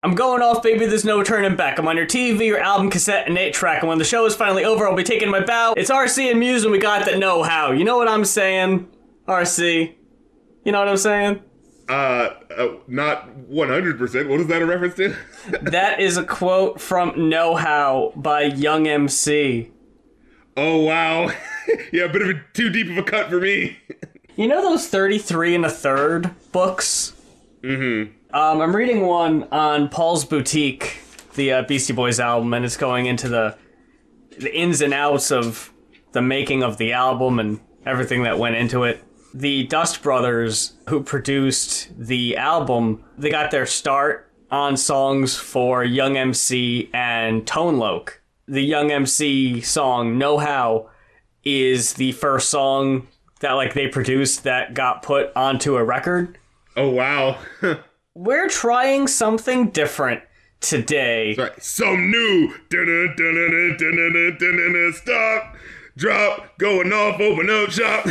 I'm going off, baby, there's no turning back. I'm on your TV, your album, cassette, and 8-track. And when the show is finally over, I'll be taking my bow. It's RC and Muse, and we got that know-how. You know what I'm saying, RC? You know what I'm saying? Not 100%. What is that a reference to? That is a quote from Know-How by Young MC. Oh, wow. Yeah, a bit of too deep of a cut for me. You know those 33 1/3 books? Mm-hmm. I'm reading one on Paul's Boutique, the Beastie Boys album, and it's going into the ins and outs of the making of the album and everything that went into it. The Dust Brothers, who produced the album, they got their start on songs for Young MC and Tone Loc. The Young MC song, Know How, is the first song that they produced that got put onto a record. Oh, wow. We're trying something different today. That's right. Some new. Stop. Drop. Going off. Open up shop.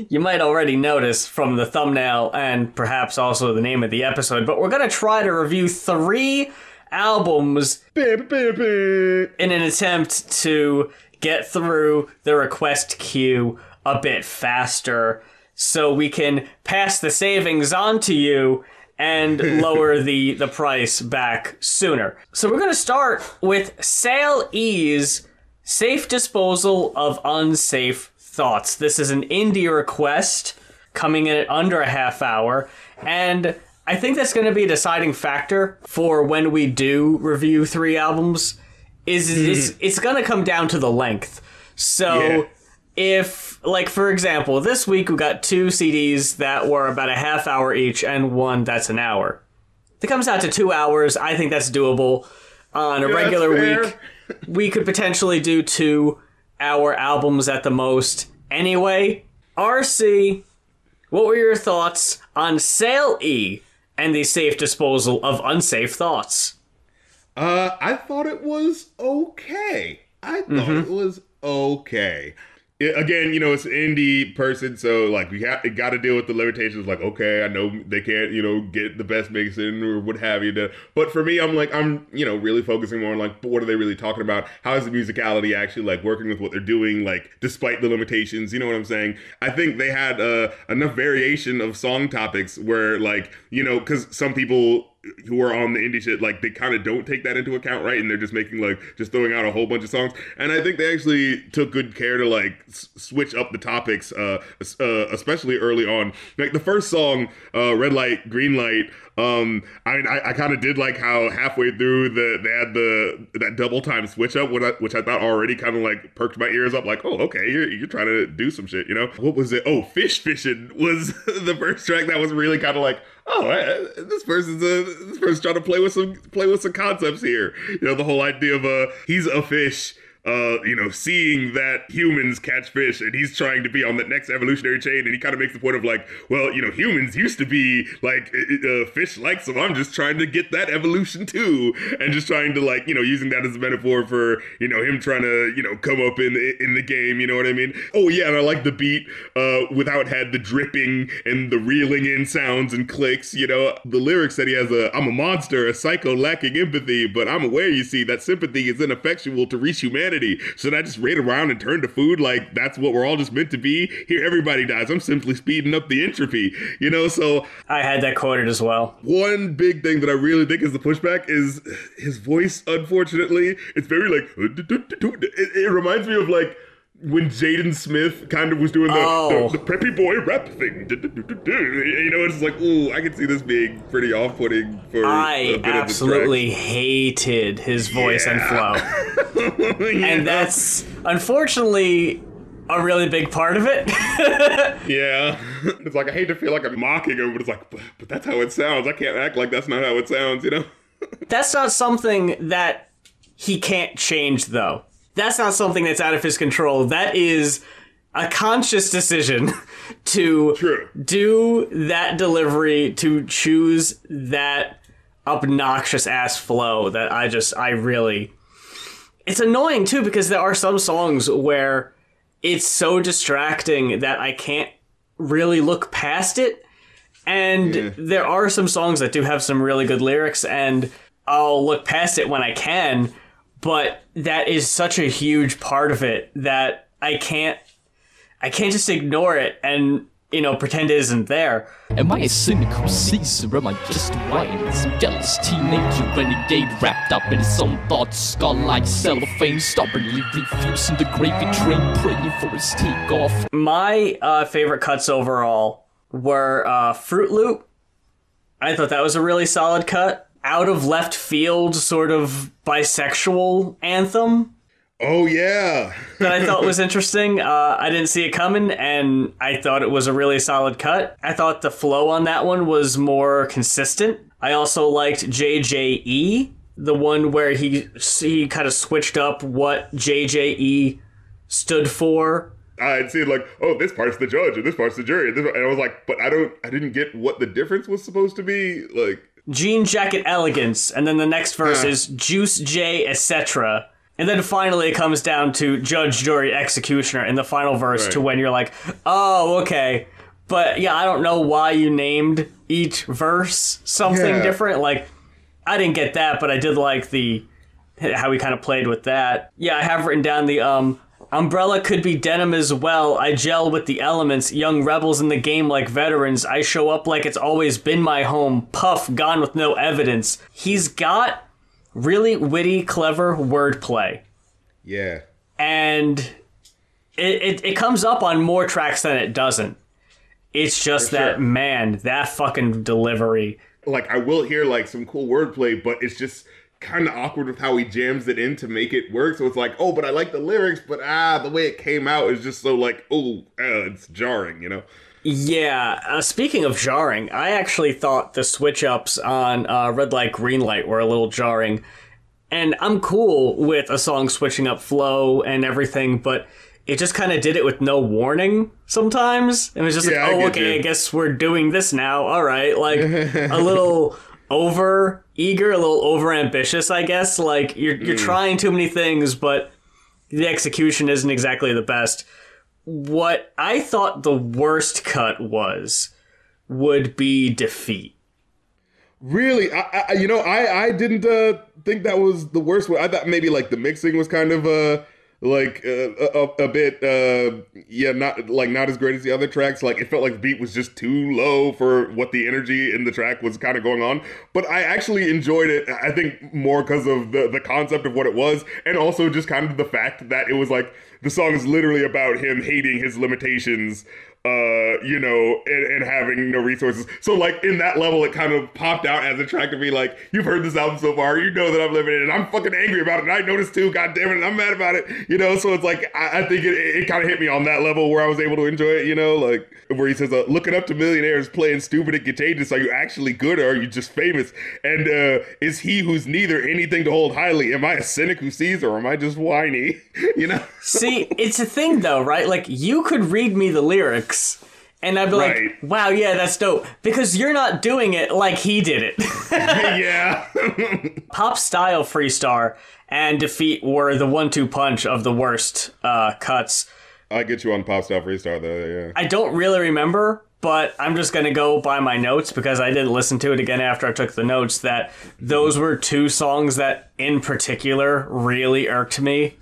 You might already notice from the thumbnail and perhaps also the name of the episode, but we're going to try to review 3 albums in an attempt to get through the request queue a bit faster so we can pass the savings on to you and lower the price back sooner. So we're going to start with Sale E's Safe Disposal of Unsafe Thoughts. This is an indie request coming in at under a half hour, and I think that's going to be a deciding factor for when we do review 3 albums. It's going to come down to the length. So if, for example, this week we got 2 CDs that were about a half hour each and one that's an hour. If it comes out to 2 hours, I think that's doable. On a regular week, we could potentially do 2-hour albums at the most. Anyway, RC, what were your thoughts on Sale E and the Safe Disposal of Unsafe Thoughts? I thought it was okay. It was okay. Again, it's an indie person, so we got to deal with the limitations. Okay, I know they can't, get the best mixing or what have you. But for me, I'm really focusing more on what are they really talking about? How is the musicality actually working with what they're doing? Despite the limitations, you know what I'm saying? I think they had enough variation of song topics where because some people who are on the indie shit, they kind of don't take that into account, right? And they're just making, just throwing out a whole bunch of songs. And I think they actually took good care to, switch up the topics, especially early on. The first song, Red Light, Green Light, I kind of did how halfway through they had that double time switch up, which I thought already kind of perked my ears up. Oh, okay, you're trying to do some shit, What was it? Oh, Fish Fishing was the first track that was really kind of this person's trying to play with some concepts here. The whole idea of he's a fish. Seeing that humans catch fish and he's trying to be on the next evolutionary chain, and he kind of makes the point of humans used to be fish so I'm just trying to get that evolution too, and just trying to using that as a metaphor for him trying to come up in the game, you know what I mean? Oh yeah, and I like the beat with how it had the dripping and the reeling in sounds and clicks, the lyrics that he has I'm a monster, a psycho lacking empathy, but I'm aware, you see, that sympathy is ineffectual to reach humanity. Should I just raid around and turn to food? That's what we're all just meant to be? Here, everybody dies. I'm simply speeding up the entropy, so... I had that quoted as well. One big thing that I really think is the pushback is his voice, unfortunately. It's very, it reminds me of, when Jaden Smith kind of was doing the preppy boy rap thing. It's ooh, I can see this being pretty off-putting for I absolutely hated his voice and flow. And that's, unfortunately, a really big part of it. Yeah. It's I hate to feel like I'm mocking him, but it's but that's how it sounds. I can't act like that's not how it sounds, That's not something that he can't change, though. That's not something that's out of his control. That is a conscious decision to do that delivery, to choose that obnoxious ass flow that I really... It's annoying, too, because there are some songs where it's so distracting that I can't really look past it. And there are some songs that do have some really good lyrics, and I'll look past it when I can, but that is such a huge part of it that I can't just ignore it and, pretend it isn't there. Am I a cynical Caesar? Am I just whining? Some jealous teenager renegade wrapped up in his own thoughts, skull like cellophane, stubbornly refusing the gravy train, praying for his takeoff. My favorite cuts overall were Fruit Loop. I thought that was a really solid cut. Out of left field, sort of bisexual anthem. Oh, yeah. That I thought was interesting. I didn't see it coming, and I thought it was a really solid cut. I thought the flow on that one was more consistent. I also liked JJE, the one where he kind of switched up what JJE stood for. I'd see like, oh, this part's the judge, and this part's the jury, and I was like, but I didn't get what the difference was supposed to be. Like, Jean Jacket Elegance, and then the next verse is Juice J, etc. And then finally it comes down to Judge, Jury, Executioner in the final verse to when you're like, oh, okay. But yeah, I don't know why you named each verse something different. Like, I didn't get that, but I did like how he kind of played with that. Yeah, I have written down the umbrella could be denim as well. I gel with the elements. Young rebels in the game like veterans. I show up like it's always been my home. Puff, gone with no evidence. He's got really witty, clever wordplay. Yeah. And it comes up on more tracks than it doesn't. It's just that, man, that fucking delivery. Like, I will hear, like, some cool wordplay, but it's just kind of awkward with how he jams it in to make it work. So it's like, oh, but I like the lyrics, but the way it came out is just so, like, it's jarring, Yeah, speaking of jarring, I actually thought the switch-ups on Red Light, Green Light were a little jarring. And I'm cool with a song switching up flow and everything, but it just kind of did it with no warning sometimes. It was just like, oh, okay, I guess we're doing this now. All right, like a little over-eager, a little over-ambitious, I guess. Like, you're trying too many things, but the execution isn't exactly the best. What I thought the worst cut would be Defeat. Really? I didn't think that was the worst one. I thought maybe like the mixing was kind of a bit not as great as the other tracks. Like, it felt like the beat was just too low for what the energy in the track was kind of going on. But I actually enjoyed it, I think, more because of the concept of what it was, and also just kind of the fact that it was like the song is literally about him hating his limitations, and having no resources. So, like, in that level, it kind of popped out as a track to be like, you've heard this album so far, you know that I'm limited, and I'm fucking angry about it, and I noticed too, god damn it, and I'm mad about it, so it's like, I think it kind of hit me on that level where I was able to enjoy it, like, where he says, looking up to millionaires playing stupid and contagious, are you actually good, or are you just famous? And is he who's neither anything to hold highly? Am I a cynic who sees, or am I just whiny? See, it's a thing though, right? Like, you could read me the lyrics, and I'd be like, wow, yeah, that's dope. Because you're not doing it like he did it. Yeah. Pop Style Freestar and Defeat were the 1-2 punch of the worst cuts. I get you on Pop Style Freestar, though, yeah. I don't really remember, but I'm just going to go by my notes because I didn't listen to it again after I took the notes, that those were two songs that, in particular, really irked me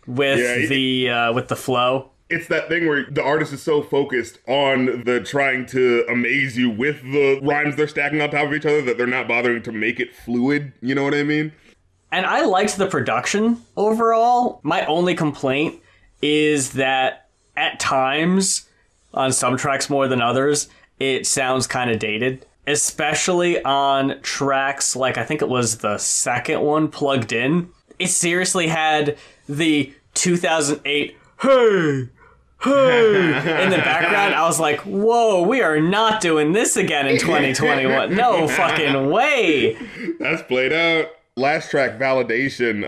with the flow. It's that thing where the artist is so focused on the trying to amaze you with the rhymes they're stacking on top of each other that they're not bothering to make it fluid. You know what I mean? And I liked the production overall. My only complaint is that at times, on some tracks more than others, it sounds kind of dated. Especially on tracks like, I think it was the second one, Plugged In. It seriously had the 2008 hey in the background. I was like, whoa, we are not doing this again in 2021. No fucking way. That's played out. Last track, Validation.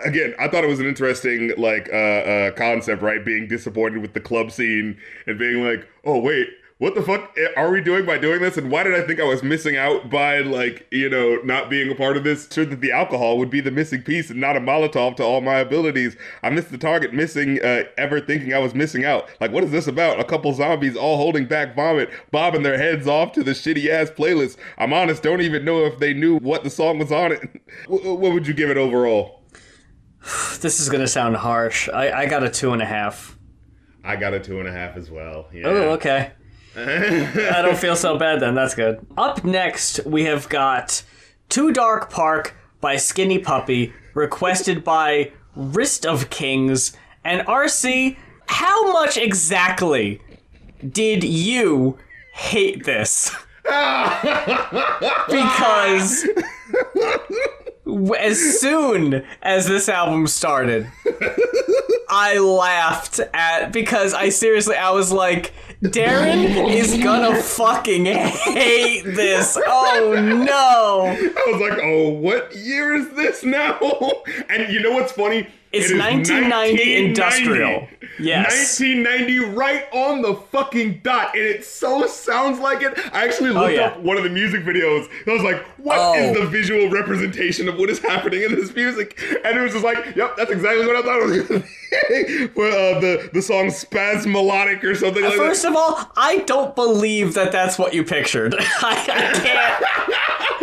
Again, I thought it was an interesting concept, right? Being disappointed with the club scene and being like, oh wait, what the fuck are we doing by doing this? And why did I think I was missing out by, like, you know, not being a part of this? Sure that the alcohol would be the missing piece and not a Molotov to all my abilities. I missed the target, missing ever thinking I was missing out. Like, what is this about? A couple zombies all holding back vomit, bobbing their heads off to the shitty-ass playlist. I'm honest, don't even know if they knew what the song was on it. What would you give it overall? This is going to sound harsh. I got a 2.5. I got a 2.5 as well. Yeah. Oh, okay. I don't feel so bad then. That's good. Up next, we have got Too Dark Park by Skinny Puppy, requested by Wrist of Kings. And RC, how much exactly did you hate this? Because as soon as this album started, I laughed because I was like, Darren is gonna fucking hate this. Oh no. I was like, oh, what year is this now? And you know what's funny? It's 1990 industrial. Yes. 1990 right on the fucking dot. And it so sounds like it. I actually looked up one of the music videos. And I was like, what is the visual representation of what is happening in this music? And it was just like, yep, that's exactly what I thought it was going to be. For the song Spaz Melodic or something like that. First of all, I don't believe that that's what you pictured. I can't.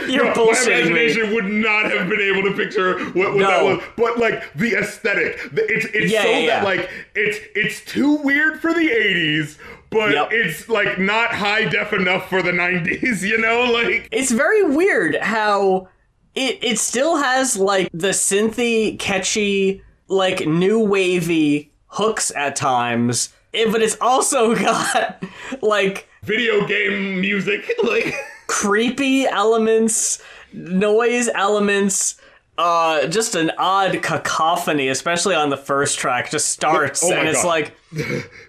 You're bullshitting me. My imagination would not have been able to picture what that was. But like the aesthetic, it's that like it's too weird for the 80s, but it's like not high def enough for the 90s, you know? Like, it's very weird how it still has like the synthy, catchy, like new wavy hooks at times, but it's also got like video game music, like creepy elements, noise elements, just an odd cacophony, especially on the first track, just starts and it's like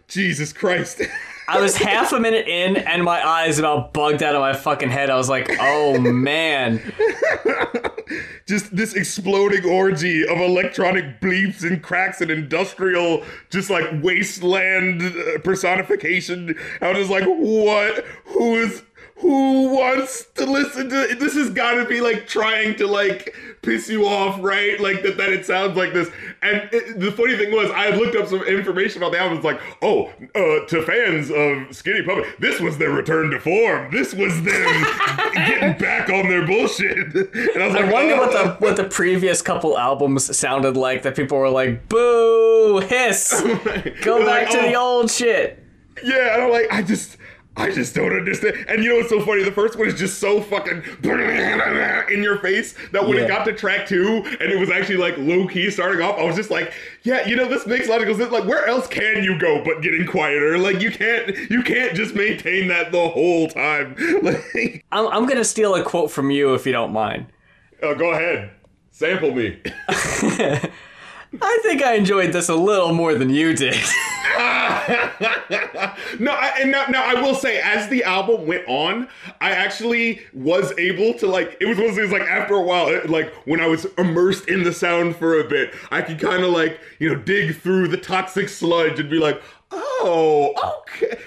Jesus Christ. I was half a minute in and my eyes about bugged out of my fucking head. I was like, oh man. Just this exploding orgy of electronic bleeps and cracks and industrial, just like wasteland personification. I was just like, what? Who wants to listen to it? This has got to be like trying to like piss you off, right? Like that it sounds like this. And the funny thing was, I had looked up some information about the album. It's like, to fans of Skinny Puppy, this was their return to form. This was them getting back on their bullshit. And I was like, I wonder what the previous couple albums sounded like. That people were like, boo, hiss, go back to the old shit. Yeah, and I'm like, I just don't understand. And you know what's so funny? The first one is just so fucking in your face that when it got to track 2 and it was actually like low key starting off, I was just like, yeah, you know, this makes logical sense. Like, where else can you go but getting quieter? Like, you can't just maintain that the whole time. Like, I'm gonna steal a quote from you if you don't mind. Go ahead. Sample me. I think I enjoyed this a little more than you did. Now I will say, as the album went on, I actually was able to, like, it was one of those things, like, after a while, like, when I was immersed in the sound for a bit, I could kind of, like, you know, dig through the toxic sludge and be like, oh, okay.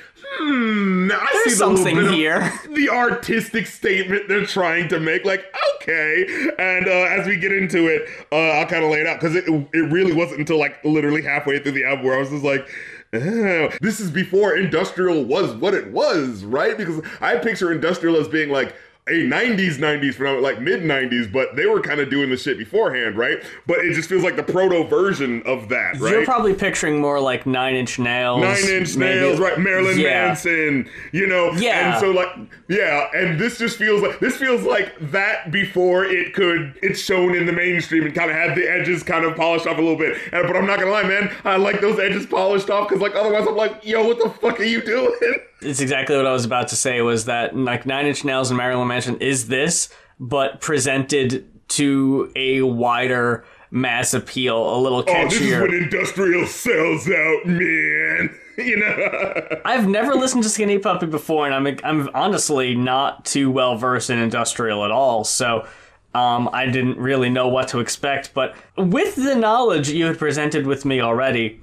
Now I There's see something here. The artistic statement they're trying to make, like, okay. And as we get into it, I'll kind of lay it out, because it really wasn't until like literally halfway through the album where I was just like, oh, this is before industrial was what it was, right? Because I picture industrial as being like a 90s phenomenon, like mid-90s, but they were kind of doing the shit beforehand, right? But it just feels like the proto version of that, right? You're probably picturing more like Nine Inch Nails. Right? Marilyn Manson, you know? Yeah. And so, like, yeah, and this just feels like that before it's shown in the mainstream and kind of had the edges kind of polished off a little bit. But I'm not gonna lie, man, I like those edges polished off, because, like, otherwise I'm like, yo, what the fuck are you doing? It's exactly what I was about to say, was that like Nine Inch Nails and Marilyn Manson is this, but presented to a wider mass appeal, a little catchier. Oh, this is when industrial sells out, man. You know? I've never listened to Skinny Puppy before, and I'm honestly not too well versed in industrial at all, so I didn't really know what to expect. But with the knowledge you had presented with me already,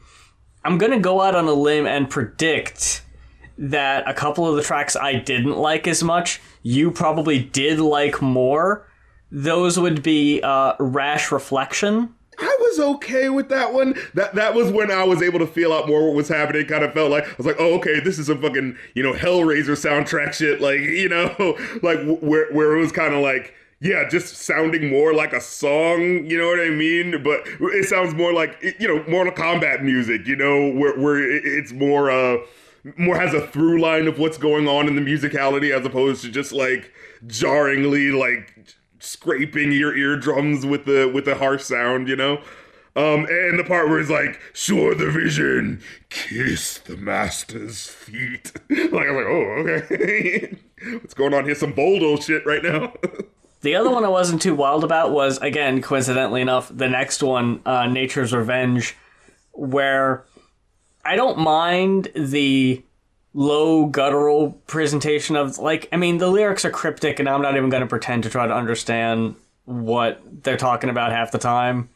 I'm gonna go out on a limb and predict that a couple of the tracks I didn't like as much, you probably did like more. Those would be Rash Reflection. I was okay with that one. That was when I was able to feel out more what was happening. Kind of felt like, I was like, oh, okay, this is some fucking, Hellraiser soundtrack shit. Like, like where it was kind of like, yeah, just sounding more like a song, you know what I mean? But it sounds more like, Mortal Kombat music, where it's more has a through line of what's going on in the musicality as opposed to just like jarringly like scraping your eardrums with the harsh sound, and the part where it's like, "Sure the vision, kiss the master's feet." Like I'm like, oh, okay, what's going on here? Some Boldo shit right now. The other one I wasn't too wild about was, again, coincidentally enough, the next one, Nature's Revenge, where I don't mind the low guttural presentation of, like, I mean, the lyrics are cryptic and I'm not even going to pretend to try to understand what they're talking about half the time.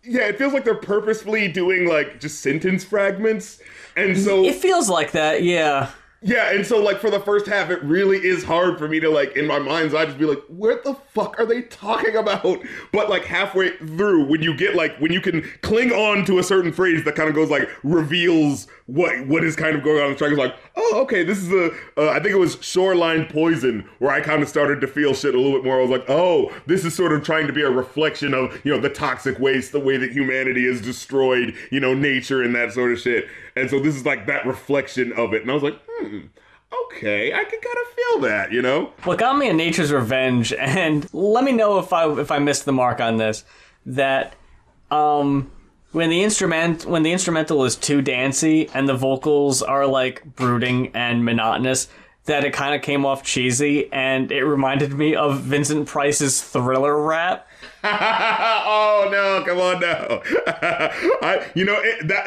Yeah, it feels like they're purposefully doing, like, just sentence fragments, and so... It feels like that, yeah. Yeah, and so, like, for the first half, it really is hard for me to, like, in my mind's eye, just be like, what the fuck are they talking about? But, like, halfway through, when you get, like, when you can cling on to a certain phrase that kind of goes, like, reveals what is kind of going on in the track, it's like, oh, okay, this is I think it was Shoreline Poison, where I kind of started to feel shit a little bit more. I was like, oh, this is sort of trying to be a reflection of, the toxic waste, the way that humanity has destroyed, nature and that sort of shit. And so this is like that reflection of it. And I was like, okay, I can kind of feel that, What got me in Nature's Revenge, and let me know if I missed the mark on this, that when the instrumental is too dancey and the vocals are like brooding and monotonous, that it kind of came off cheesy, and it reminded me of Vincent Price's Thriller rap. Oh no, come on now.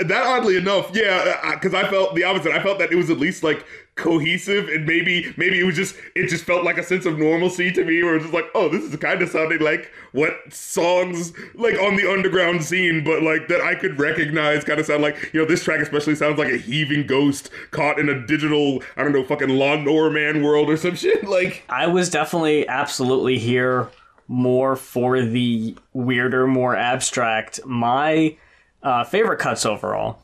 That oddly enough, yeah, because I felt the opposite. I felt that it was at least like cohesive, and maybe it just felt like a sense of normalcy to me, where it was just like, oh, this is kind of sounding like what songs like on the underground scene, but like that I could recognize kind of sound like, this track especially sounds like a heaving ghost caught in a digital, I don't know, fucking Lawnmower Man world or some shit. Like, I was definitely absolutely here more for the weirder, more abstract. My favorite cuts overall,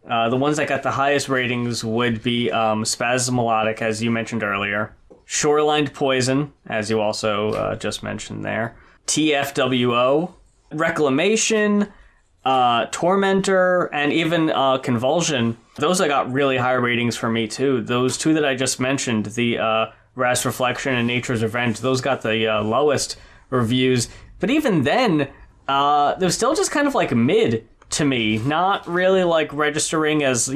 the ones that got the highest ratings would be Spasmodic, as you mentioned earlier, Shoreline Poison, as you also just mentioned there, TFWO, Reclamation, Tormentor, and even Convulsion. Those that got really high ratings for me too. Those two that I just mentioned, the Rash Reflection and Nature's Revenge, those got the lowest reviews. But even then, they're still just kind of like mid to me, not really like registering as,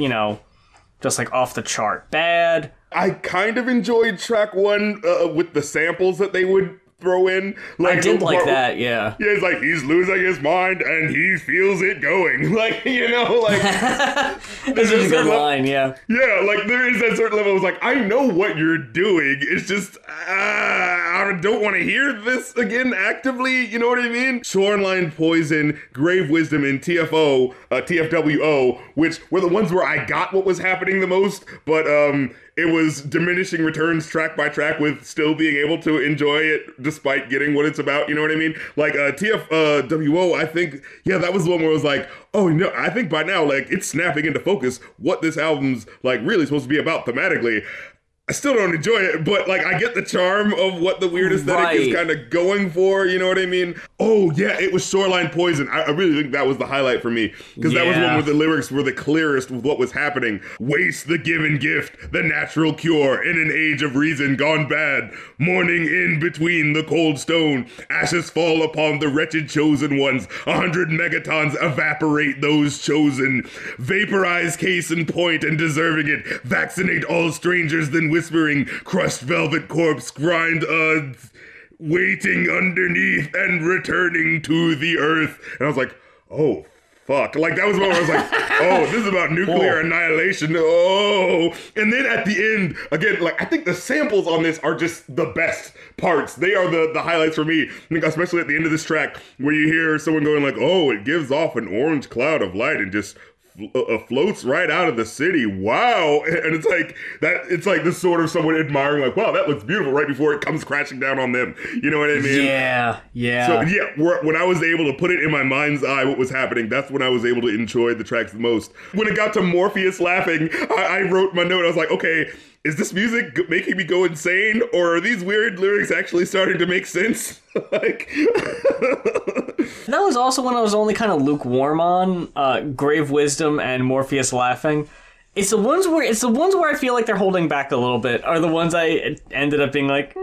just like off the chart bad. I kind of enjoyed track one with the samples that they would throw in. Like, I did like that, yeah. Yeah, it's like, he's losing his mind and he feels it going. Like, This is a good line, yeah. Yeah, like, there is that certain level. It was like, I know what you're doing. It's just, I don't want to hear this again actively. You know what I mean? Shoreline Poison, Grave Wisdom, and TFWO, which were the ones where I got what was happening the most, but, it was diminishing returns track by track with still being able to enjoy it despite getting what it's about, you know what I mean? Like, TFWO, I think, yeah, that was the one where it was like, oh, no, I think by now, like, it's snapping into focus what this album's, like, really supposed to be about thematically. I still don't enjoy it, but, like, I get the charm of what the weird aesthetic is kind of going for, you know what I mean? Oh, yeah, it was Shoreline Poison. I really think that was the highlight for me, because that was one where the lyrics were the clearest with what was happening. Waste the given gift, the natural cure, in an age of reason gone bad. Mourning in between the cold stone, ashes fall upon the wretched chosen ones. 100 megatons evaporate those chosen. Vaporize case in point and deserving it. Vaccinate all strangers, then whispering, crushed velvet corpse, grind waiting underneath and returning to the earth. And I was like, oh, fuck. Like, that was when I was like, oh, this is about nuclear annihilation. Oh. And then at the end, again, like, I think the samples on this are just the best parts. They are the highlights for me. I think especially at the end of this track, where you hear someone going like, oh, it gives off an orange cloud of light and just floats right out of the city. Wow. And it's like that. It's like this sort of someone admiring, like, wow, that looks beautiful, right before it comes crashing down on them. You know what I mean? Yeah. So yeah, when I was able to put it in my mind's eye what was happening, that's when I was able to enjoy the tracks the most. When it got to Morpheus laughing, I wrote my note. I was like, okay, is this music making me go insane, or are these weird lyrics actually starting to make sense? Like, that was also when I was only kind of lukewarm on Grave Wisdom and Morpheus laughing. It's the ones where I feel like they're holding back a little bit are the ones I ended up being like,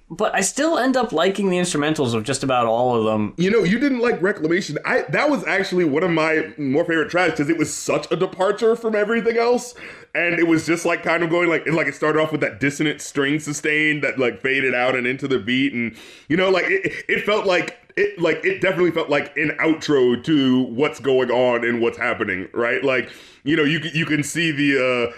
but I still end up liking the instrumentals of just about all of them. You know, you didn't like Reclamation. That was actually one of my more favorite tracks because it was such a departure from everything else. And it was just like kind of going like it started off with that dissonant string sustain that like faded out and into the beat. And, you know, like it felt like, it definitely felt like an outro to what's going on and what's happening, right? Like, you know, you can see the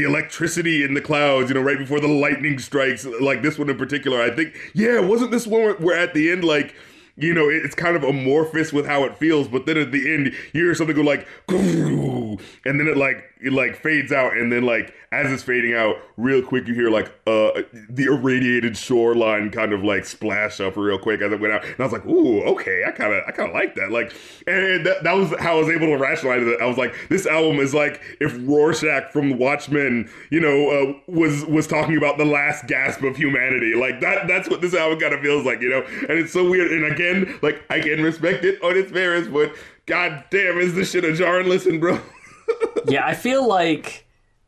electricity in the clouds, you know, right before the lightning strikes, like this one in particular. I think, wasn't this one where at the end, like, you know, it's kind of amorphous with how it feels, but then at the end, you hear something go like, and then it fades out, and then like, as it's fading out, real quick, you hear like the irradiated shoreline kind of like splash up real quick as it went out, and I was like, ooh, okay, I kind of like that, like, and that was how I was able to rationalize it. I was like, this album is like if Rorschach from Watchmen, you know, was talking about the last gasp of humanity, like that's what this album kind of feels like, you know, and it's so weird, and again, like, I can respect it on its merits, but god damn, is this shit a jarring listen, bro? Yeah, I feel like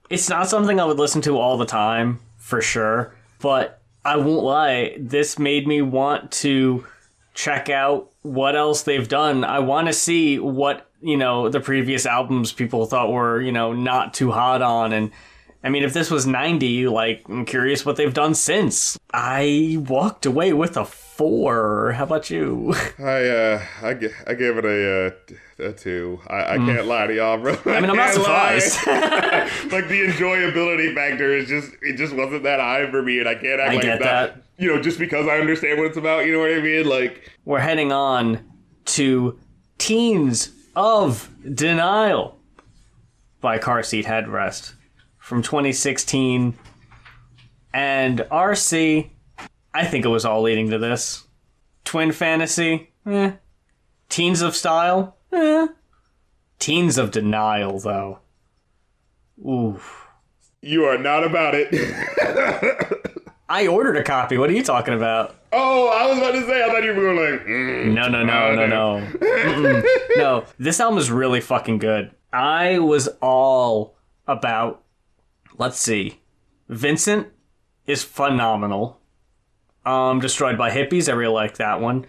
it's not something I would listen to all the time, for sure, but I won't lie, this made me want to check out what else they've done. I want to see what, you know, the previous albums people thought were, you know, not too hot on, and I mean, if this was 90, like, I'm curious what they've done since. I walked away with a 4. How about you? I gave it a 2. I can't lie to y'all, bro. I mean, I'm not surprised. Like, the enjoyability factor it just wasn't that high for me, and I can't act like get that. You know, just because I understand what it's about, you know what I mean? Like, we're heading on to Teens of Denial by Car Seat Headrest from 2016. And RC, I think it was all leading to this. Twin Fantasy, Teens of Style, Teens of Denial, though. Ooh. You are not about it. I ordered a copy. What are you talking about? Oh, I was about to say, I thought you were going like, No. No, this album is really fucking good. I was all about, let's see, Vincent is phenomenal. Destroyed by Hippies, I really like that one.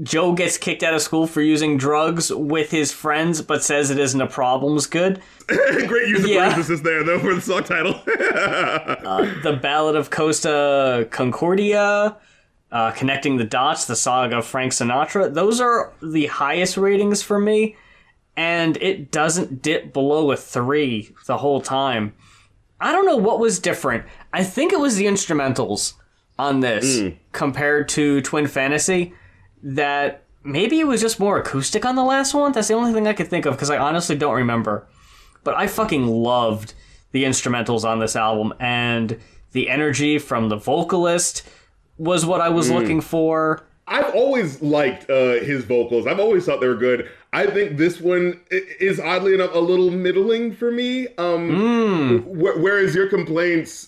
Joe gets kicked out of school for using drugs with his friends, but says it isn't a problem's good. Great use of parenthesis there, though, for the song title. The Ballad of Costa Concordia, Connecting the Dots, The Saga of Frank Sinatra. Those are the highest ratings for me, and it doesn't dip below a 3 the whole time. I don't know what was different. I think it was the instrumentals on this compared to Twin Fantasy, that maybe it was just more acoustic on the last one. That's the only thing I could think of, because I honestly don't remember. But I fucking loved the instrumentals on this album, and the energy from the vocalist was what I was looking for. I've always liked his vocals. I've always thought they were good. I think this one is, oddly enough, a little middling for me. Whereas your complaints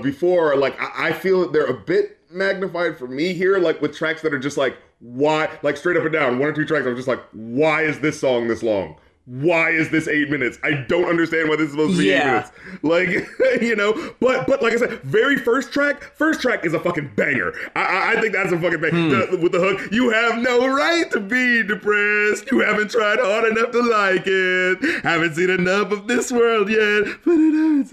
before, like, I feel that they're a bit magnified for me here, like with tracks that are just like, why, like straight up and down, 1 or 2 tracks, I'm just like, why is this song this long? Why is this 8 minutes? I don't understand why this is supposed to be 8 minutes. Like, you know, but like I said, very first track is a fucking banger. I think that's a fucking banger. With the hook, you have no right to be depressed. You haven't tried hard enough to like it. Haven't seen enough of this world yet. But it hurts,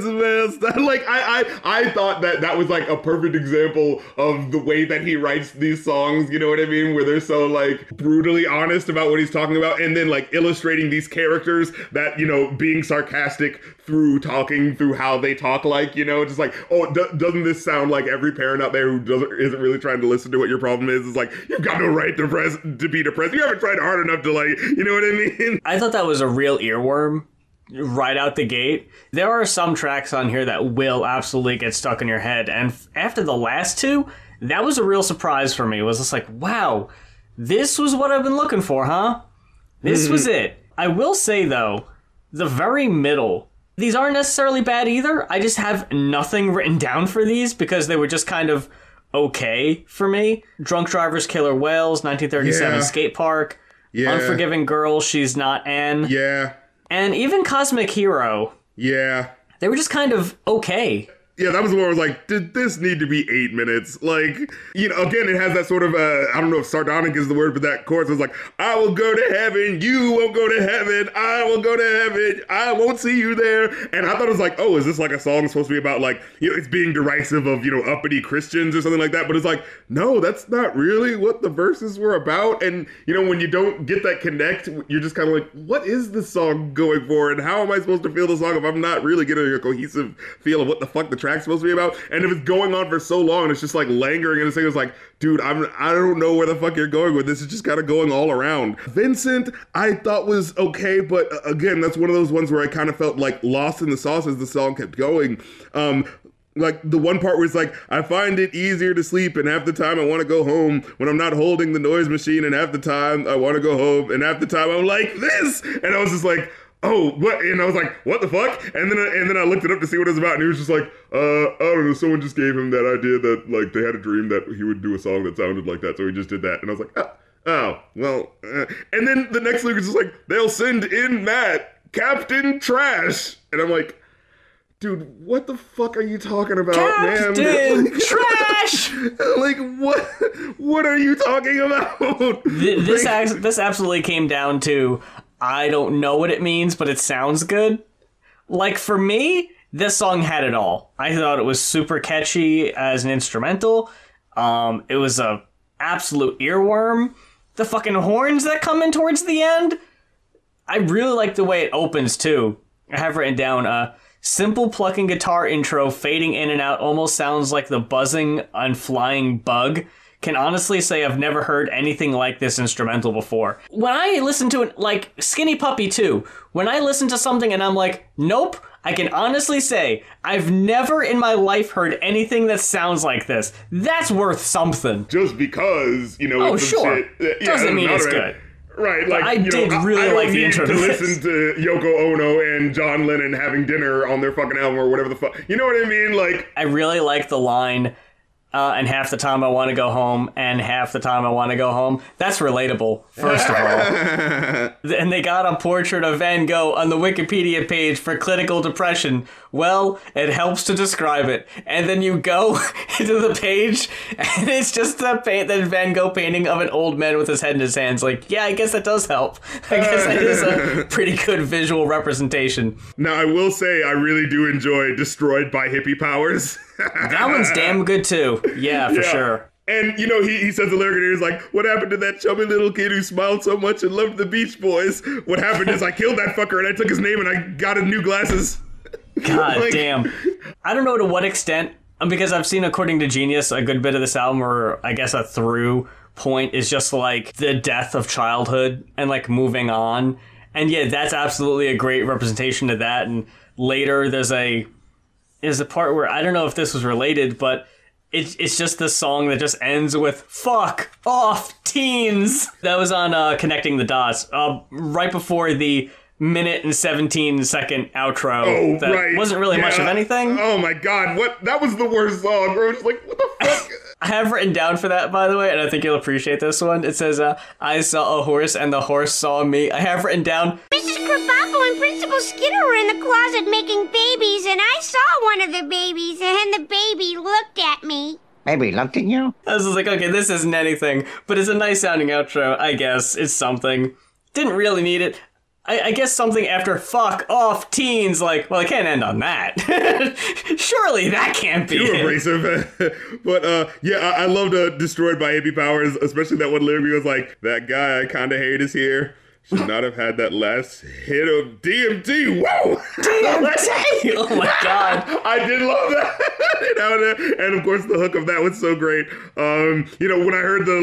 man. Like, I thought that was like a perfect example of the way that he writes these songs, you know what I mean? Where they're so like brutally honest about what he's talking about. And then like like illustrating these characters that, you know, being sarcastic through talking through how they talk, like, you know, just like, oh, doesn't this sound like every parent out there who isn't really trying to listen to what your problem is like, you've got no right to be depressed. You haven't tried hard enough to, like, you know what I mean? I thought that was a real earworm right out the gate. There are some tracks on here that will absolutely get stuck in your head. And after the last two, that was a real surprise for me. It was just like, wow, this was what I've been looking for, huh? This was it. I will say, though, the very middle, these aren't necessarily bad either. I just have nothing written down for these because they were just kind of okay for me. Drunk Drivers, Killer Whales, 1937 Skate Park, Unforgiving Girl, She's Not Anne. Yeah. And even Cosmic Hero. Yeah. They were just kind of okay. Yeah, that was the one where I was like, did this need to be 8 minutes? Like, you know, again, it has that sort of, I don't know if sardonic is the word, but that chorus was like, I will go to heaven, you won't go to heaven, I will go to heaven, I won't see you there. And I thought it was like, oh, is this like a song supposed to be about, like, you know, it's being derisive of, you know, uppity Christians or something like that? But it's like, no, that's not really what the verses were about. And, you know, when you don't get that connect, you're just kind of like, what is this song going for? And how am I supposed to feel the song if I'm not really getting a cohesive feel of what the fuck the track's supposed to be about? And if it's going on for so long and it's just like lingering and it's like, dude, I don't know where the fuck you're going with this. It's just kind of going all around. Vincent, I thought was okay, but again, that's one of those ones where I kind of felt like lost in the sauce as the song kept going. Like the one part where it's like, I find it easier to sleep and half the time I want to go home when I'm not holding the noise machine and half the time I want to go home and half the time I'm like this. And I was just like, oh, what? And I was like, what the fuck? And then I looked it up to see what it was about, and he was just like, I don't know, someone just gave him that idea that, like, they had a dream that he would do a song that sounded like that, so he just did that. And I was like, oh well. And then the next lyric is just like, they'll send in Matt, Captain Trash. And I'm like, dude, what the fuck are you talking about, man? Captain Trash! Like, what are you talking about? This absolutely came down to, I don't know what it means, but it sounds good. Like, for me, this song had it all. I thought it was super catchy as an instrumental. It was a absolute earworm. The fucking horns that come in towards the end. I really like the way it opens, too. I have written down a simple plucking guitar intro fading in and out almost sounds like the buzzing and flying bug. Can honestly say I've never heard anything like this instrumental before. When I listen to it, like Skinny Puppy 2, when I listen to something and I'm like, nope, I can honestly say I've never in my life heard anything that sounds like this. That's worth something. Just because, you know, oh, sure. Shit, doesn't mean it's good. Right, like, I did really like the intro to this. Listen to Yoko Ono and John Lennon having dinner on their fucking album or whatever the fuck. You know what I mean? Like, I really like the line, and half the time I want to go home, and half the time I want to go home. That's relatable, first of all. And they got a portrait of Van Gogh on the Wikipedia page for clinical depression. Well, it helps to describe it. And then you go into the page, and it's just the Van Gogh painting of an old man with his head in his hands. Like, yeah, I guess that does help. I guess that is a pretty good visual representation. Now, I will say I really do enjoy Destroyed by Hippie Powers. That one's damn good, too. Yeah, for sure. And, you know, he says the lyric in here is like, what happened to that chubby little kid who smiled so much and loved the Beach Boys? What happened is I killed that fucker and I took his name and I got him new glasses. God like, damn. I don't know to what extent, because I've seen, according to Genius, a good bit of this album, or I guess a through point, is just like the death of childhood and like moving on. And yeah, that's absolutely a great representation of that. And later there's a part where, I don't know if this was related, but it's just the song that just ends with "fuck off, teens." That was on Connecting the Dots, right before the minute and 17-second outro. Oh, that right. Wasn't really much of anything. Oh my god, what? That was the worst song, bro. Just like, what the fuck? I have written down for that, by the way, and I think you'll appreciate this one. It says, I saw a horse and the horse saw me. I have written down, Mrs. Krabappel and Principal Skinner were in the closet making babies, and I saw one of the babies, and the baby looked at me. Baby looked at you? I was just like, okay, this isn't anything, but it's a nice sounding outro, I guess. It's something. Didn't really need it. I guess something after "fuck off, teens," like, well, it can't end on that. Surely that can't be too abrasive. But yeah, I loved Destroyed by Hippie Powers, especially that one lyric where he was like, that guy I kind of hate is here. should not have had that last hit of DMT. Whoa! DMT! Oh my god. I did love that. And of course the hook of that was so great. When I heard the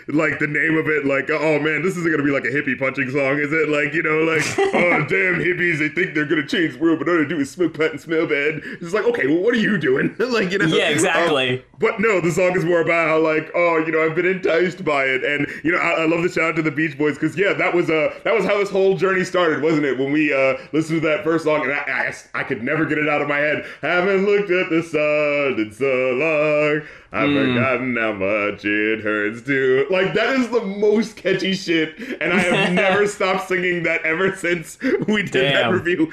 like the name of it, like, oh man, this isn't gonna be like a hippie punching song, is it? Like, oh damn hippies, they think they're gonna change the world, but all they do is smoke pot and smell bad. It's like, okay, well, what are you doing? Yeah, exactly. But no, the song is more about how I've been enticed by it, and I love the shout out to the Beach Boys, because that was how this whole journey started, wasn't it? When we listened to that first song, and I could never get it out of my head. Haven't looked at the sun in so long, I've forgotten how much it hurts to. Like, that is the most catchy shit, and I have never stopped singing that ever since we did that review.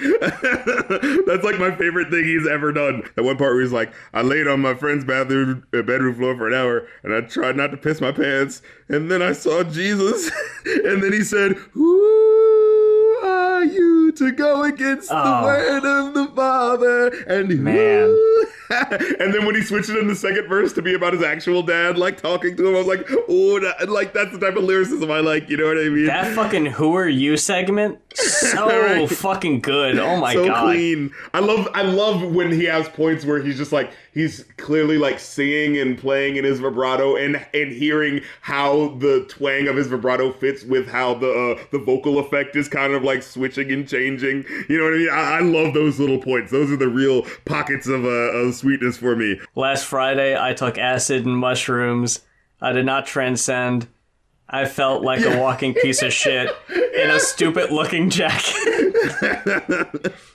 That's like my favorite thing he's ever done. At one part where he's like, I laid on my friend's bedroom floor for an hour, and I tried not to piss my pants, and then I saw Jesus, and then he said, who are you to go against the word of the Father? And man. And then when he switched it in the second verse to be about his actual dad, like, talking to him, I was like, that's the type of lyricism I like, you know what I mean? That fucking who are you segment, so fucking good. Oh my god. So clean. I love when he has points where he's just like, he's clearly like singing and playing in his vibrato and hearing how the twang of his vibrato fits with how the vocal effect is kind of like switching and changing. You know what I mean? I love those little points. Those are the real pockets of sweetness for me. Last Friday, I took acid and mushrooms. I did not transcend. I felt like a walking piece of shit in a stupid looking jacket.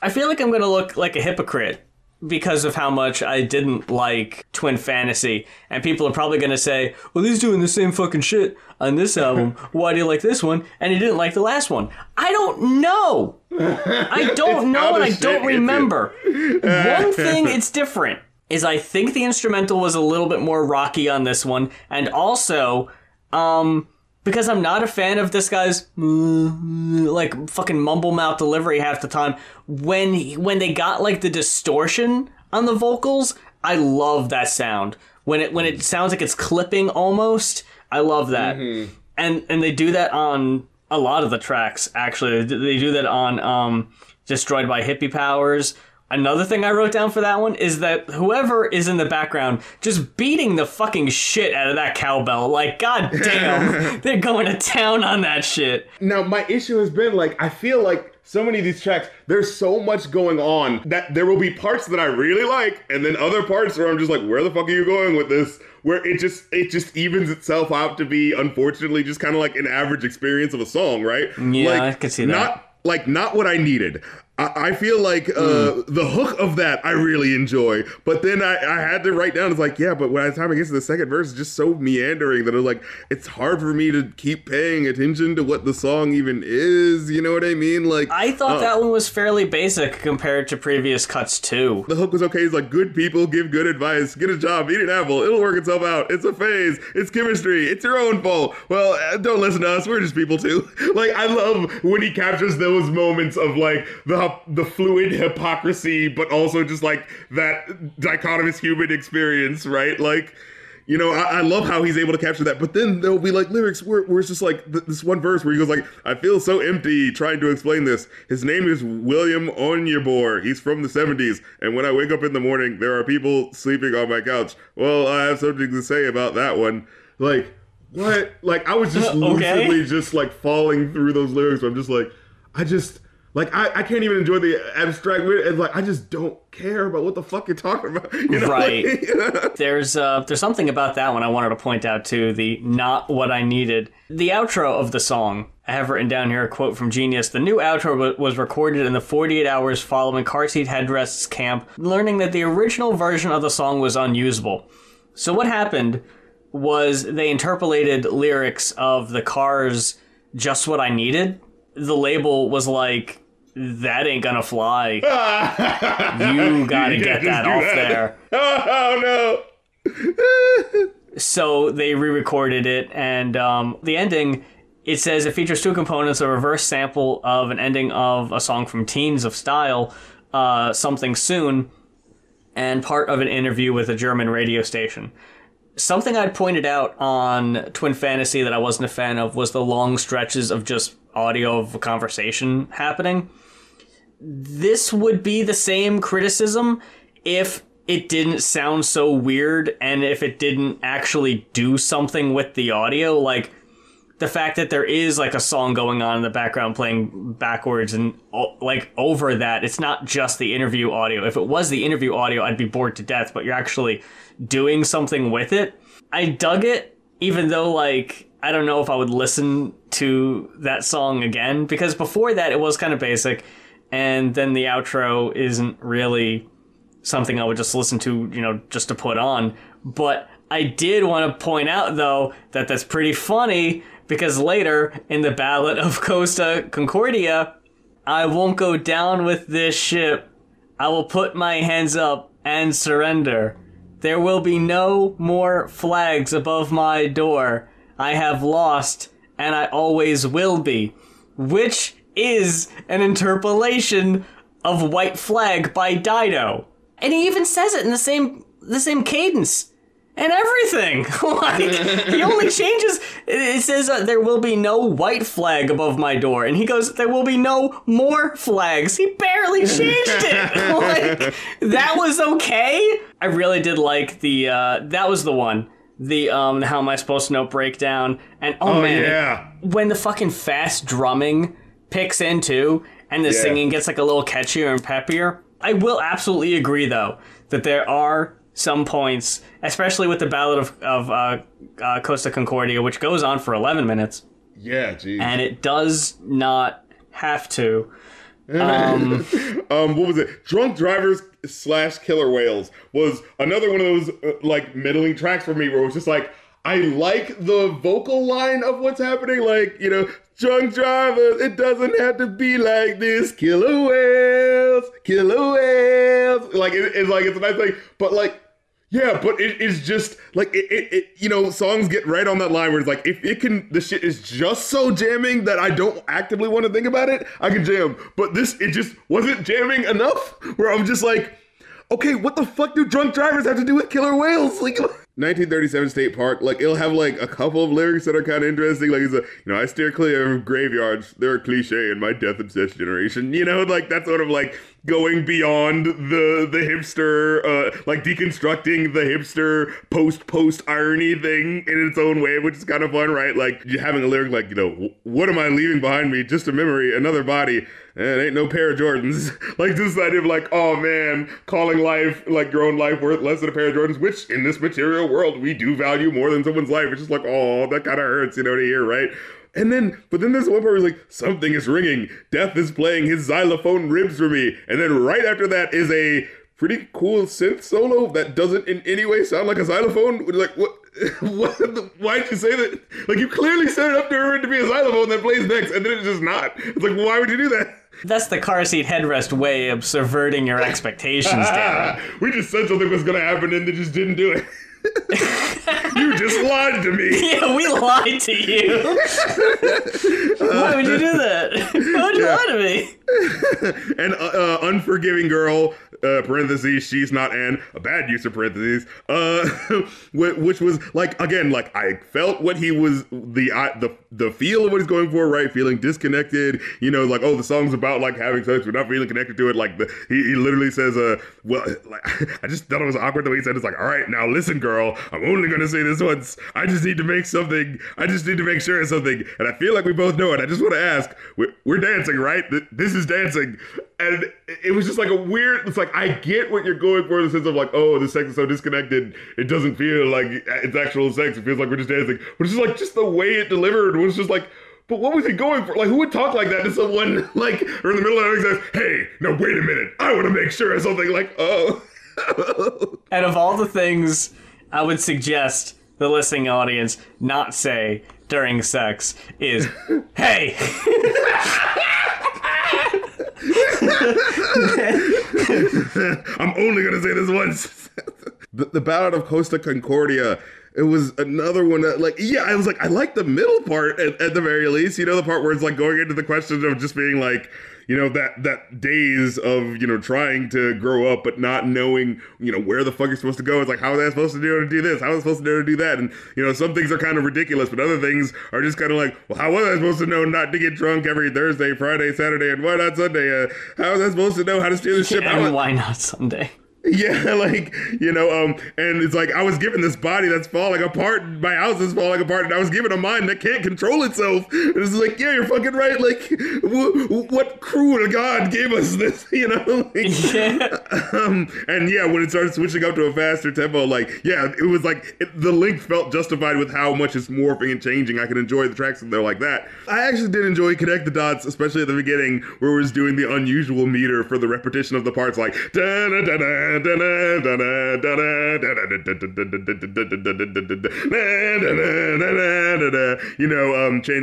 I feel like I'm going to look like a hypocrite because of how much I didn't like Twin Fantasy. And people are probably going to say, well, he's doing the same fucking shit on this album. Why do you like this one? And he didn't like the last one. I don't know. I don't know and I don't remember. One thing it's different is I think the instrumental was a little bit more rocky on this one. And also, because I'm not a fan of this guy's like fucking mumble mouth delivery half the time. When they got like the distortion on the vocals, I love that sound. When it sounds like it's clipping almost, I love that. Mm-hmm. And they do that on a lot of the tracks. Actually, they do that on Destroyed by Hippie Powers. Another thing I wrote down for that one is that whoever is in the background just beating the fucking shit out of that cowbell. Like, goddamn, they're going to town on that shit. Now, my issue has been, like, I feel like so many of these tracks, there's so much going on that there will be parts that I really like, and then other parts where I'm just like, where the fuck are you going with this? Where it just evens itself out to be, unfortunately, just kind of like an average experience of a song, right? Yeah, like, I could see that. Not what I needed. I feel like the hook of that I really enjoy, but then I had to write down, it's like, yeah, but by the time I get to the second verse, it's just so meandering that it's hard for me to keep paying attention to what the song even is, you know what I mean? Like, I thought that one was fairly basic compared to previous cuts too. The hook was okay. It's like, good people give good advice, get a job, eat an apple, it'll work itself out, it's a phase, it's chemistry, it's your own fault. Well, don't listen to us, we're just people too. Like, I love when he captures those moments of like the fluid hypocrisy, but also just like that dichotomous human experience, right? Like, you know, I love how he's able to capture that. But then there'll be like lyrics where it's just like this one verse where he goes like, I feel so empty trying to explain this. His name is William Onyeabor. He's from the 70s. And when I wake up in the morning, there are people sleeping on my couch. Well, I have something to say about that one. Like, what? Like, I was just lucidly just like falling through those lyrics. Where I'm just like, I can't even enjoy the abstract. And like, I just don't care about what the fuck you're talking about. You know? Right. Like, There's something about that one I wanted to point out too. The not what I needed. The outro of the song. I have written down here a quote from Genius. The new outro was recorded in the 48 hours following Seat Headrest's camp, learning that the original version of the song was unusable. So what happened was they interpolated lyrics of the Cars' Just What I Needed. The label was like, that ain't gonna fly. You gotta get that off there. Oh no. So they re-recorded it, and the ending, it says it features two components: a reverse sample of an ending of a song from Teens of Style, Something Soon, and part of an interview with a German radio station. Something I'd pointed out on Twin Fantasy that I wasn't a fan of was the long stretches of just audio of a conversation happening. This would be the same criticism if it didn't sound so weird and if it didn't actually do something with the audio. Like, the fact that there is, like, a song going on in the background playing backwards and, like, over that, it's not just the interview audio. If it was the interview audio, I'd be bored to death, but you're actually doing something with it. I dug it, even though, like, I don't know if I would listen to that song again, because before that it was kind of basic, and then the outro isn't really something I would just listen to, you know, just to put on. But I did want to point out, though, that that's pretty funny, because later in the Ballad of Costa Concordia, I won't go down with this ship. I will put my hands up and surrender. There will be no more flags above my door. I have lost, and I always will be. Which is an interpolation of White Flag by Dido. And he even says it in the same cadence. And everything. Like, he only changes. It says there will be no white flag above my door, and he goes, there will be no more flags. He barely changed it. Like, that was okay. I really did like the. That was the one. The how am I supposed to know breakdown, and man, yeah. When the fucking fast drumming picks in too, and the singing gets like a little catchier and peppier. I will absolutely agree though that there are some points, especially with the Ballad of Costa Concordia, which goes on for 11 minutes. Yeah, geez. And it does not have to. What was it? Drunk Drivers / Killer Whales was another one of those like middling tracks for me where it was just like, I like the vocal line of what's happening, like, you know, drunk drivers, it doesn't have to be like this, killer whales. Like, it's like, it's a nice thing, but like, yeah, but it's just like it you know, songs get right on that line where it's like, if it can, the shit is just so jamming that I don't actively want to think about it, I can jam. But this, it just wasn't jamming enough where I'm just like, okay, what the fuck do drunk drivers have to do with killer whales? Like, 1937 State Park, like, it'll have like a couple of lyrics that are kind of interesting. Like, it's a, you know, I steer clear of graveyards. They're a cliche in my death obsessed generation. You know, like, that's sort of like going beyond the hipster, like deconstructing the hipster post irony thing in its own way, which is kind of fun, right? Like, having a lyric like, you know, what am I leaving behind me? Just a memory, another body. And ain't no pair of Jordans. Like, this idea of like, oh man, calling life, like your own life worth less than a pair of Jordans, which in this material world, we do value more than someone's life. It's just like, oh, that kind of hurts, you know, to hear, right? And then, but then there's one part where it's like, something is ringing. Death is playing his xylophone ribs for me. And then right after that is a pretty cool synth solo that doesn't in any way sound like a xylophone. Like, what? Why'd you say that? Like, you clearly set it up to be a xylophone that plays next, and then it's just not. It's like, why would you do that? That's the car seat headrest way of subverting your expectations, Darren. We just said something was going to happen and they just didn't do it. You just lied to me. Yeah, we lied to you. Why would you do that? Why would you lie to me? And unforgiving girl, parentheses, she's not Anne, a bad use of parentheses, which was like, again, like, I felt what he was, the feel of what he's going for, right? Feeling disconnected, you know, like, oh, the song's about like having sex, but not feeling connected to it. Like, he literally says, well, like, I just thought it was awkward the way he said, it's like, all right, now listen, girl, I'm only going to say this once. I just need to make something. I just need to make sure of something. And I feel like we both know it. I just want to ask, we're dancing, right? This is dancing. And it was just like a weird, it's like, I get what you're going for in the sense of like, oh, the sex is so disconnected. It doesn't feel like it's actual sex. It feels like we're just dancing. But it's just like, just the way it delivered was just like, but what was he going for? Like, who would talk like that to someone, like, or in the middle of it, says, hey, no, wait a minute. I want to make sure of something, like, oh. And of all the things I would suggest the listening audience not say during sex is, hey. I'm only going to say this once. The Ballad of Costa Concordia, It was another one that, like, yeah, I was like, I like the middle part at the very least, the part where it's like going into the question of just being like, that days of, trying to grow up, but not knowing, where the fuck you're supposed to go. It's like, how was I supposed to do this? How was I supposed to do that? And, some things are kind of ridiculous, but other things are just kind of like, well, how was I supposed to know not to get drunk every Thursday, Friday, Saturday, and why not Sunday? How was I supposed to know how to steer the ship? And why not Sunday? Yeah, like, and it's like I was given this body that's falling apart, and my house is falling apart, and I was given a mind that can't control itself. And it's like, yeah, you're fucking right. Like, what cruel God gave us this, Like, yeah. And yeah, when it started switching up to a faster tempo, like, yeah, it was like the length felt justified with how much it's morphing and changing. I could enjoy the tracks there like that. I actually did enjoy Connect the Dots, especially at the beginning, where we was doing the unusual meter for the repetition of the parts, like da da da da. Changing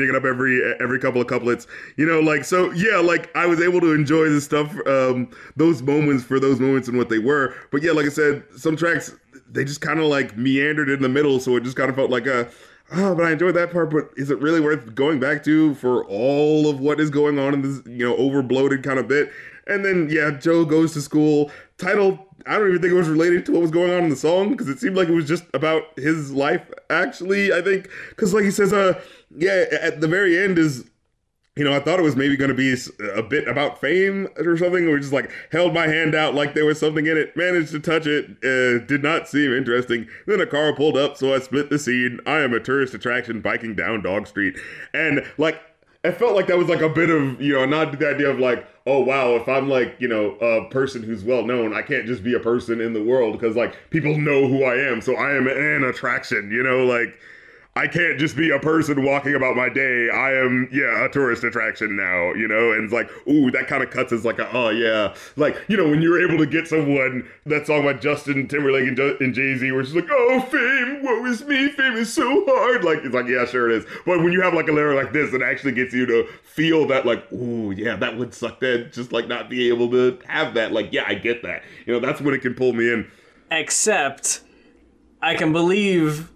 it up every couple of couplets, like, so yeah, like I was able to enjoy the stuff, those moments and what they were. But yeah, like I said, some tracks, they just kind of like meandered in the middle, so it just kind of felt like but I enjoyed that part, but is it really worth going back to for all of what is going on in this, over bloated kind of bit? And then, yeah, Joe Goes to School, title, I don't even think it was related to what was going on in the song, because it seemed like it was just about his life, actually, I think. Because like he says, yeah, at the very end is, I thought it was maybe going to be a bit about fame or something, or just like held my hand out like there was something in it, managed to touch it, did not seem interesting. Then a car pulled up, so I split the scene. I am a tourist attraction biking down Dog Street. And like, it felt like that was like a bit of, a nod to the idea of like, oh, wow, if I'm like, a person who's well known, I can't just be a person in the world because like people know who I am. So I am an attraction, like I can't just be a person walking about my day. I am, a tourist attraction now, and it's like, ooh, that kind of cuts as like, oh yeah. Like, when you're able to get someone, that song by Justin Timberlake and Jay-Z, where she's like, oh, fame, woe is me, fame is so hard. Like, it's like, yeah, sure it is. But when you have like a lyric like this, it actually gets you to feel that like, ooh, yeah, that would suck to just like not be able to have that. Like, yeah, I get that. That's when it can pull me in. Except, I can believe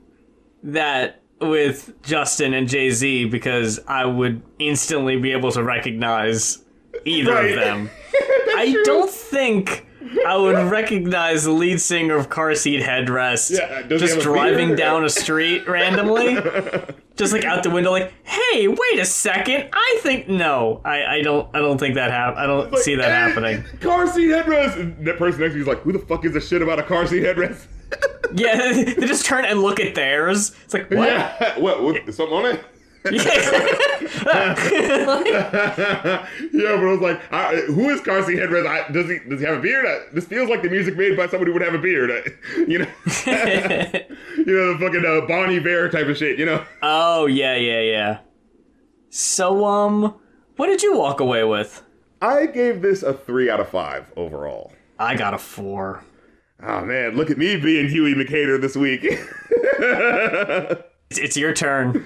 that with Justin and Jay-Z, because I would instantly be able to recognize either of them. I don't think I would recognize the lead singer of Car Seat Headrest just driving down a street randomly. Just like out the window, like, hey, wait a second. I think no. I don't think that I don't see that happening. Car Seat Headrest. And that person next to you is like, who the fuck is this shit about a car seat headrest? Yeah, they just turn and look at theirs. It's like, what? Yeah, what? Something on it? Yeah, but I was like, who is Car Seat Headrest? Does he have a beard? This feels like the music made by somebody who would have a beard. The fucking Bon Iver type of shit. Oh yeah. So what did you walk away with? I gave this a 3 out of 5 overall. I got a 4. Oh man, look at me being Huey McHater this week. It's your turn.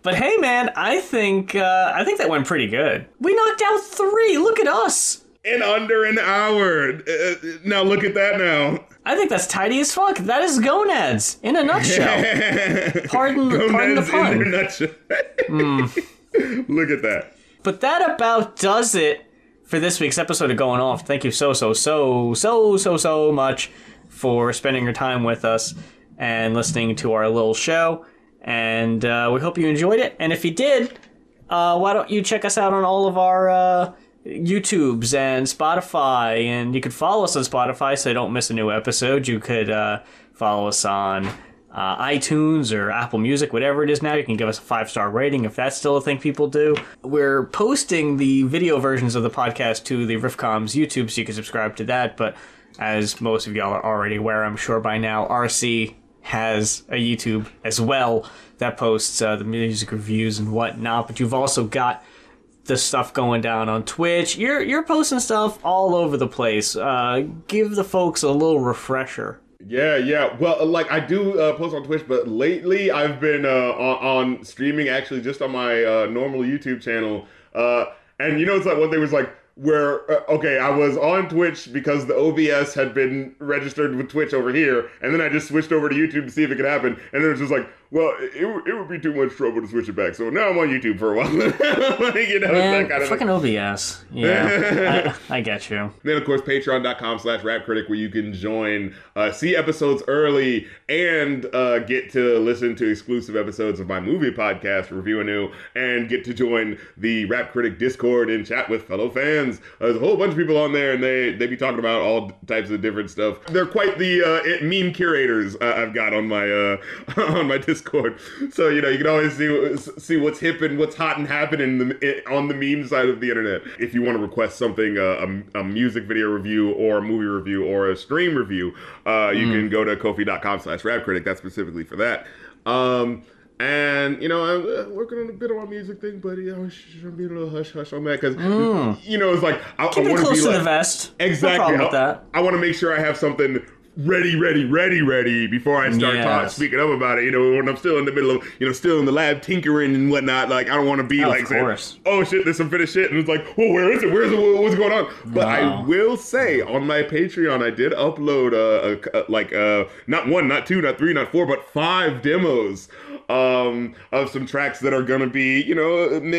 But hey, man, I think that went pretty good. We knocked out 3. Look at us. In under an hour. Now look at that now. I think that's tidy as fuck. That is gonads in a nutshell. Pardon the pun. In a nutshell. Look at that. But that about does it for this week's episode of Going Off. Thank you so much for spending your time with us and listening to our little show. And we hope you enjoyed it. And if you did, why don't you check us out on all of our YouTubes and Spotify. And you could follow us on Spotify so you don't miss a new episode. You could follow us on iTunes or Apple Music, whatever it is now. You can give us a 5-star rating if that's still a thing people do. We're posting the video versions of the podcast to the Riffcoms YouTube, so you can subscribe to that. But as most of y'all are already aware, I'm sure by now, RC has a YouTube as well that posts the music reviews and whatnot. But you've also got the stuff going down on Twitch. You're posting stuff all over the place. Give the folks a little refresher. Yeah. Well, like I do post on Twitch, but lately I've been on streaming actually just on my normal YouTube channel. And it's like one thing was like, where, okay, I was on Twitch because the OBS had been registered with Twitch over here, and then I just switched over to YouTube to see if it could happen, and it was just like, well, it would be too much trouble to switch it back, so now I'm on YouTube for a while. That kind of fucking OBS. Yeah, I get you. Then, of course, patreon.com/rapcritic, where you can join, see episodes early, and get to listen to exclusive episodes of my movie podcast, Review Anew, and get to join the Rap Critic Discord and chat with fellow fans. There's a whole bunch of people on there, and they be talking about all types of different stuff. They're quite the meme curators I've got on my on my Discord. So, you can always see what's hip and what's hot and happening on the meme side of the internet. If you want to request something, a music video review or a movie review or a stream review, you can go to ko-fi.com/rapcritic. That's specifically for that. And, I'm working on a bit on my music thing, but, I'm being a little hush-hush on that because, it's like, I want to be close to like, the vest. Exactly. No problem with that. I want to make sure I have something ready before I start speaking up about it, when I'm still in the middle of, still in the lab tinkering and whatnot. Like, I don't want to be saying, oh shit, there's some finished shit. And it's like, well, where is it? What's going on? But I will say, on my Patreon, I did upload, not one, not two, not three, not four, but 5 demos of some tracks that are going to be,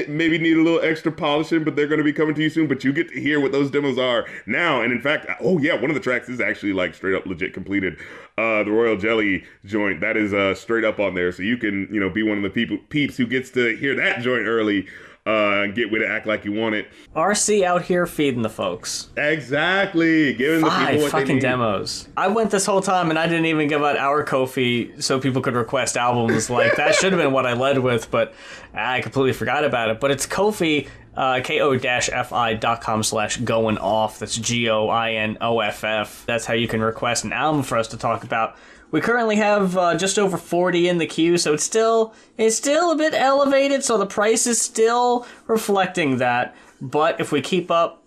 maybe need a little extra polishing, but they're going to be coming to you soon. But you get to hear what those demos are now. And in fact, one of the tracks is actually like straight up legit completed. The Royal Jelly joint, that is straight up on there. So you can, be one of the peeps who gets to hear that joint early. Get with it, act like you want it. RC out here feeding the folks. Exactly. Giving the people what they need. 5 fucking demos. I went this whole time and I didn't even give out our Ko-fi so people could request albums. Like, that should have been what I led with, but I completely forgot about it. But it's Ko-fi, ko-fi.com/goinoff. That's GOINOFF. That's how you can request an album for us to talk about. We currently have just over 40 in the queue, so it's still a bit elevated, so the price is still reflecting that. But if we keep up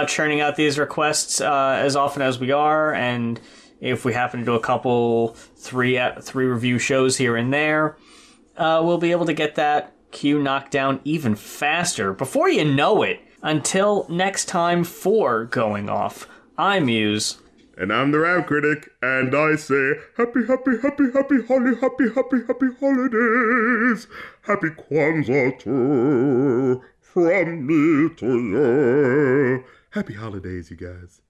churning out these requests as often as we are, and if we happen to do a couple, three review shows here and there, we'll be able to get that queue knocked down even faster. Before you know it, until next time for Going Off, I'm Muse. And I'm the Rap Critic, and I say, happy holidays. Happy Kwanzaa too, from me to you. Happy holidays, you guys.